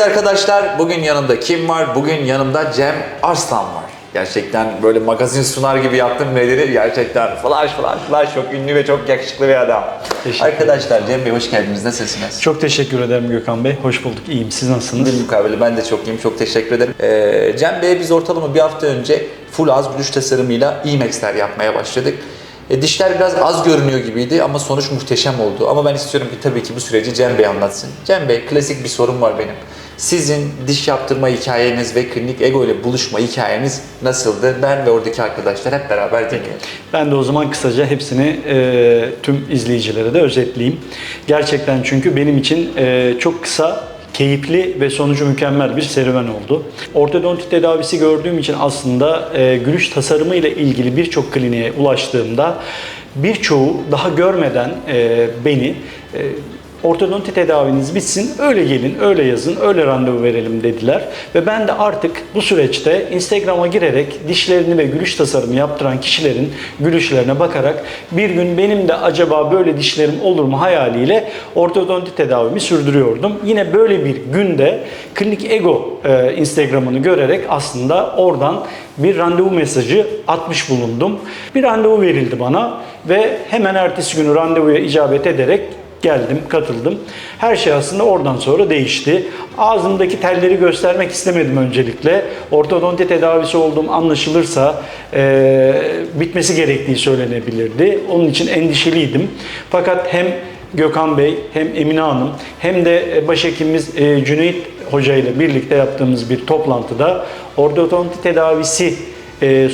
Evet arkadaşlar, bugün yanımda kim var? Bugün yanımda Cem Arslan var. Gerçekten böyle magazin sunar gibi yaptım neleri gerçekten flash çok ünlü ve çok yakışıklı bir adam. Arkadaşlar Cem Bey hoş geldiniz. Nasılsınız? Çok teşekkür ederim Gökhan Bey. Hoş bulduk. İyiyim. Siz nasılsınız? Bilmukabele ben de çok iyiyim. Çok teşekkür ederim. Cem Bey'e biz ortalama bir hafta önce full ağız gülüş tasarımıyla IMAX'ler yapmaya başladık. Dişler biraz az görünüyor gibiydi ama sonuç muhteşem oldu. Ama ben istiyorum ki tabii ki bu süreci Cem Bey anlatsın. Cem Bey, klasik bir sorum var benim. Sizin diş yaptırma hikayeniz ve klinik ego ile buluşma hikayeniz nasıldı? Ben ve oradaki arkadaşlar hep beraber dinleyelim. Ben de o zaman kısaca hepsini tüm izleyicilere de özetleyeyim. Gerçekten çünkü benim için çok kısa, keyifli ve sonucu mükemmel bir serüven oldu. Ortodonti tedavisi gördüğüm için aslında gülüş tasarımı ile ilgili birçok kliniğe ulaştığımda birçoğu daha görmeden beni ortodonti tedaviniz bitsin, öyle gelin, öyle yazın, öyle randevu verelim dediler. Ve ben de artık bu süreçte Instagram'a girerek dişlerini ve gülüş tasarımı yaptıran kişilerin gülüşlerine bakarak bir gün benim de acaba böyle dişlerim olur mu hayaliyle ortodonti tedavimi sürdürüyordum. Yine böyle bir günde Klinik Ego Instagram'ını görerek aslında oradan bir randevu mesajı atmış bulundum. Bir randevu verildi bana ve hemen ertesi günü randevuya icabet ederek geldim, katıldım. Her şey aslında oradan sonra değişti. Ağzımdaki telleri göstermek istemedim öncelikle. Ortodonti tedavisi olduğum anlaşılırsa bitmesi gerektiği söylenebilirdi. Onun için endişeliydim. Fakat hem Gökhan Bey, hem Emine Hanım, hem de başhekimimiz Cüneyt Hoca ile birlikte yaptığımız bir toplantıda ortodonti tedavisi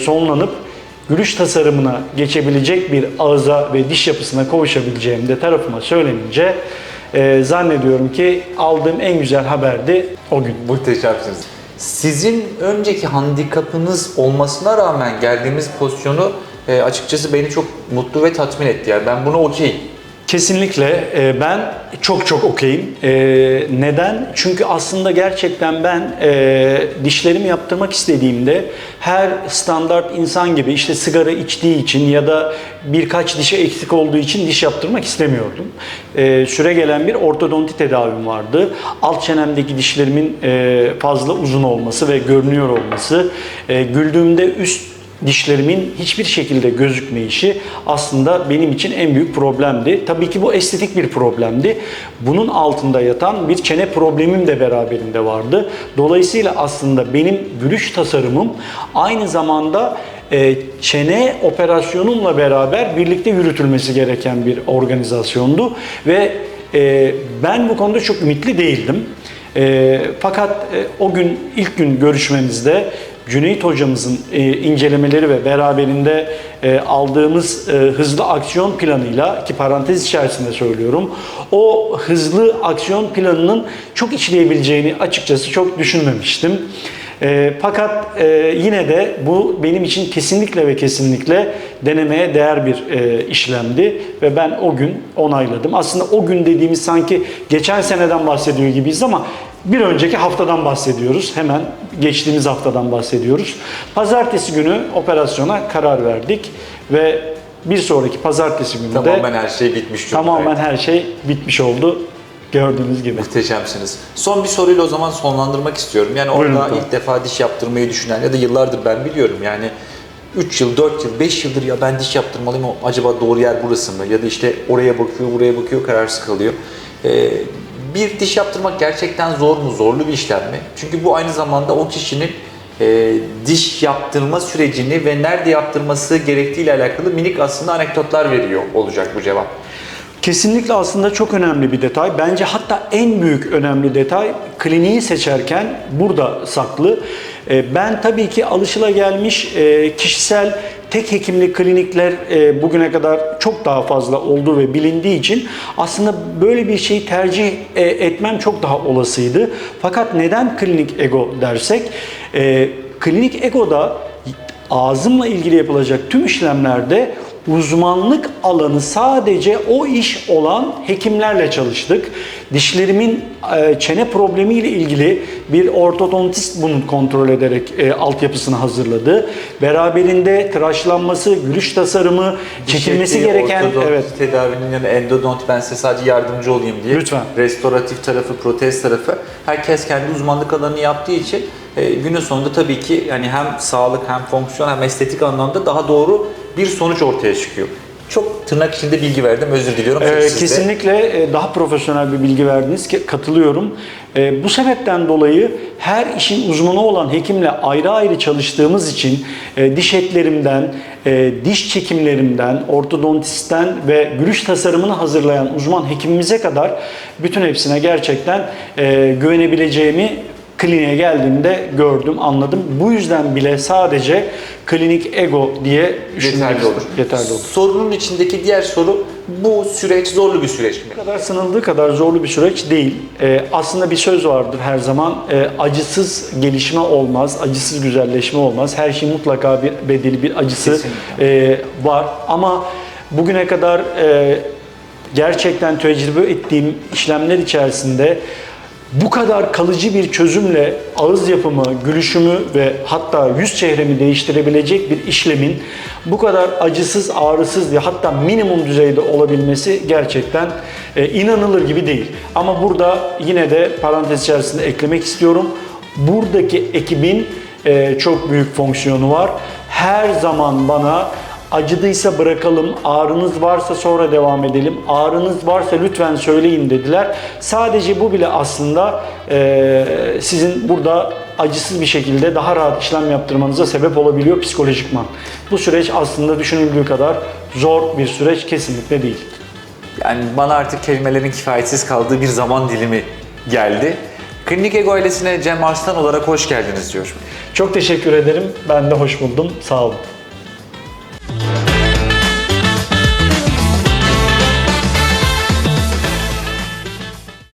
sonlanıp gülüş tasarımına geçebilecek bir ağza ve diş yapısına kavuşabileceğim de tarafıma söylenince zannediyorum ki aldığım en güzel haberdi o gün. Muhteşemsiniz. Sizin önceki handikapınız olmasına rağmen geldiğimiz pozisyonu açıkçası beni çok mutlu ve tatmin etti. Yani ben buna okeyim. Kesinlikle ben çok okeyim. Neden? Çünkü aslında gerçekten ben dişlerimi yaptırmak istediğimde her standart insan gibi işte sigara içtiği için ya da birkaç dişe eksik olduğu için diş yaptırmak istemiyordum. Süregelen bir ortodonti tedavim vardı. Alt çenemdeki dişlerimin fazla uzun olması ve görünüyor olması, güldüğümde üst dişlerimin hiçbir şekilde gözükmeyişi aslında benim için en büyük problemdi. Tabii ki bu estetik bir problemdi. Bunun altında yatan bir çene problemim de beraberinde vardı. Dolayısıyla aslında benim gülüş tasarımım aynı zamanda çene operasyonumla beraber birlikte yürütülmesi gereken bir organizasyondu. Ve ben bu konuda çok ümitli değildim. Fakat o gün ilk gün görüşmemizde Cüneyt hocamızın incelemeleri ve beraberinde aldığımız hızlı aksiyon planıyla, ki parantez içerisinde söylüyorum, o hızlı aksiyon planının çok işleyebileceğini açıkçası çok düşünmemiştim. Fakat yine de bu benim için kesinlikle ve kesinlikle denemeye değer bir işlemdi ve ben o gün onayladım. Aslında o gün dediğimiz sanki geçen seneden bahsediyor gibiyiz ama bir önceki haftadan bahsediyoruz. Hemen geçtiğimiz haftadan bahsediyoruz. Pazartesi günü operasyona karar verdik ve bir sonraki pazartesi günü tamamen her şey bitmiş. Tamamen her şey bitmiş oldu. Gördüğünüz gibi. Muhteşemsiniz. Son bir soruyla o zaman sonlandırmak istiyorum. Yani orada ilk defa diş yaptırmayı düşünen ya da yıllardır ben biliyorum yani 3 yıl, 4 yıl, 5 yıldır ya ben diş yaptırmalıyım ama acaba doğru yer burası mı? Ya da işte oraya bakıyor, buraya bakıyor, kararsız kalıyor. Bir diş yaptırmak gerçekten zor mu? Zorlu bir işlem mi? Çünkü bu aynı zamanda o kişinin diş yaptırma sürecini ve nerede yaptırması gerektiğiyle alakalı minik aslında anekdotlar veriyor olacak bu cevap. Kesinlikle aslında çok önemli bir detay. Bence hatta en büyük önemli detay kliniği seçerken burada saklı. Ben tabii ki alışılagelmiş kişisel tek hekimli klinikler bugüne kadar çok daha fazla olduğu ve bilindiği için aslında böyle bir şeyi tercih etmem çok daha olasıydı. Fakat neden Klinik Ego dersek, Klinik Ego'da ağzımla ilgili yapılacak tüm işlemlerde uzmanlık alanı sadece o iş olan hekimlerle çalıştık. Dişlerimin çene problemiyle ilgili bir ortodontist bunu kontrol ederek altyapısını hazırladı. Beraberinde tıraşlanması, gülüş tasarımı, çekilmesi gereken tedavinin yanı endodont, ben size sadece yardımcı olayım diye. Lütfen. Restoratif tarafı, protez tarafı. Herkes kendi uzmanlık alanını yaptığı için günün sonunda tabii ki yani hem sağlık hem fonksiyon hem estetik anlamda daha doğru bir sonuç ortaya çıkıyor. Çok tırnak içinde bilgi verdim, özür diliyorum. Kesinlikle daha profesyonel bir bilgi verdiniz, katılıyorum. Bu sebepten dolayı her işin uzmanı olan hekimle ayrı ayrı çalıştığımız için diş etlerimden, diş çekimlerimden, ortodontistten ve gülüş tasarımını hazırlayan uzman hekimimize kadar bütün hepsine gerçekten güvenebileceğimi kliniğe geldiğimde gördüm, anladım. Bu yüzden bile sadece klinik ego diye yeterli olur. Yeterli olur. Sorunun içindeki diğer soru, bu süreç zorlu bir süreç mi? Bu kadar sınırlı kadar zorlu bir süreç değil. Aslında bir söz vardır her zaman. Acısız gelişme olmaz, acısız güzelleşme olmaz. Her şeyin mutlaka bir bedeli, bir acısı var. Ama bugüne kadar gerçekten tecrübe ettiğim işlemler içerisinde bu kadar kalıcı bir çözümle ağız yapımı, gülüşümü ve hatta yüz çehremi değiştirebilecek bir işlemin bu kadar acısız, ağrısız ve hatta minimum düzeyde olabilmesi gerçekten inanılır gibi değil. Ama burada yine de parantez içerisinde eklemek istiyorum. Buradaki ekibin çok büyük fonksiyonu var. Her zaman bana acıdıysa bırakalım, ağrınız varsa sonra devam edelim, ağrınız varsa lütfen söyleyin dediler. Sadece bu bile aslında sizin burada acısız bir şekilde daha rahat işlem yaptırmanıza sebep olabiliyor psikolojikman. Bu süreç aslında düşünüldüğü kadar zor bir süreç kesinlikle değil. Yani bana artık kelimelerin kifayetsiz kaldığı bir zaman dilimi geldi. Klinik Ego ailesine Cem Arslan olarak hoş geldiniz diyorum. Çok teşekkür ederim. Ben de hoş buldum. Sağ olun.